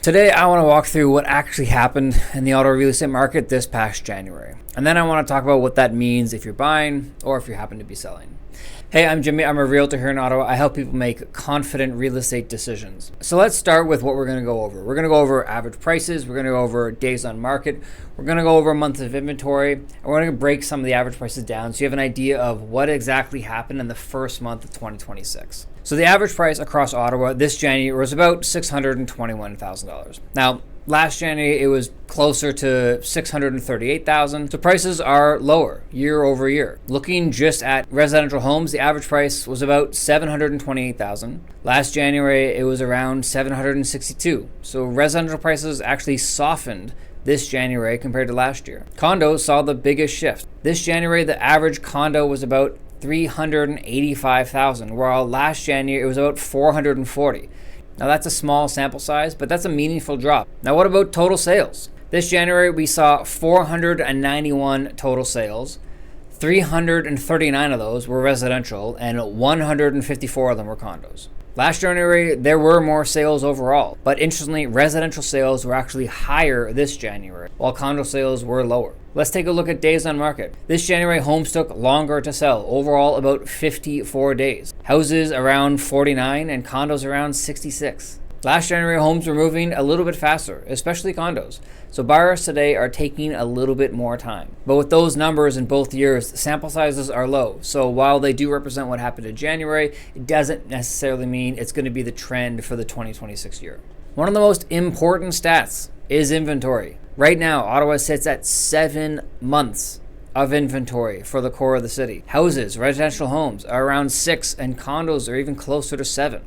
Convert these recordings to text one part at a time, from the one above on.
Today, I want to walk through what actually happened in the Ottawa real estate market this past January. And then I want to talk about what that means if you're buying or if you happen to be selling. Hey, I'm Jimmy. I'm a realtor here in Ottawa. I help people make confident real estate decisions. So let's start with what we're going to go over. We're going to go over average prices. We're going to go over days on market. We're going to go over months of inventory. And we're going to break some of the average prices down so you have an idea of what exactly happened in the first month of 2026. So the average price across Ottawa this January was about $621,000. Now, last January, it was closer to $638,000. So prices are lower year over year. Looking just at residential homes, the average price was about $728,000. Last January, it was around $762,000. So residential prices actually softened this January compared to last year. Condos saw the biggest shift. This January, the average condo was about $385,000, while last January it was about $440,000. Now that's a small sample size, but that's a meaningful drop. Now what about total sales? This January we saw 491 total sales. 339 of those were residential and 154 of them were condos. Last January, there were more sales overall, but interestingly, residential sales were actually higher this January, while condo sales were lower. Let's take a look at days on market. This January, homes took longer to sell, overall about 54 days. Houses around 49 and condos around 66. Last January, homes were moving a little bit faster, especially condos. So buyers today are taking a little bit more time. But with those numbers in both years, the sample sizes are low. So while they do represent what happened in January, it doesn't necessarily mean it's going to be the trend for the 2026 year. One of the most important stats is inventory. Right now, Ottawa sits at 7 months of inventory for the core of the city. Houses, residential homes are around 6 and condos are even closer to 7.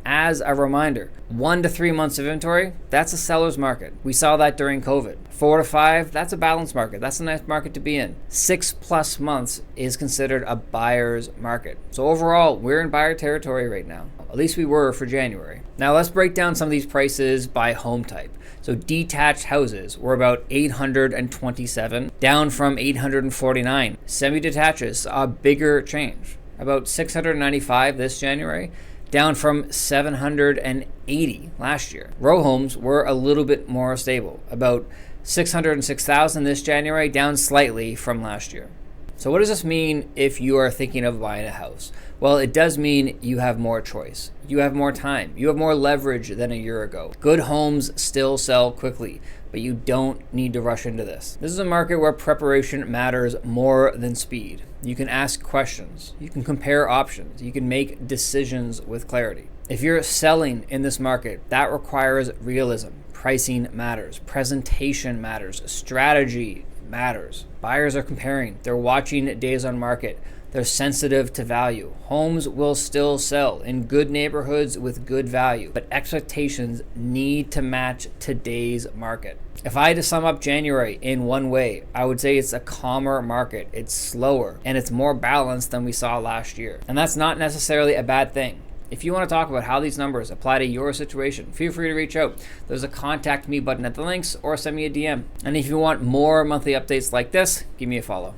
As a reminder, 1 to 3 months of inventory, that's a seller's market. We saw that during COVID. 4 to 5, that's a balanced market. That's a nice market to be in. 6+ months is considered a buyer's market. So overall, we're in buyer territory right now. At least we were for January. Now let's break down some of these prices by home type. So detached houses were about 827, down from 849. Semi-detaches saw a bigger change, about 695 this January, down from 780 last year. Row homes were a little bit more stable, about 606,000 this January, down slightly from last year. So what does this mean if you are thinking of buying a house? Well, it does mean you have more choice. You have more time. You have more leverage than a year ago. Good homes still sell quickly, but you don't need to rush into this. This is a market where preparation matters more than speed. You can ask questions. You can compare options. You can make decisions with clarity. If you're selling in this market, that requires realism. Pricing matters. Presentation matters. Strategy matters. Buyers are comparing. They're watching days on market. They're sensitive to value. Homes will still sell in good neighborhoods with good value, but expectations need to match today's market. If I had to sum up January in one way, I would say it's a calmer market. It's slower and it's more balanced than we saw last year. And that's not necessarily a bad thing. If you want to talk about how these numbers apply to your situation, feel free to reach out. There's a contact me button at the links or send me a DM. And if you want more monthly updates like this, give me a follow.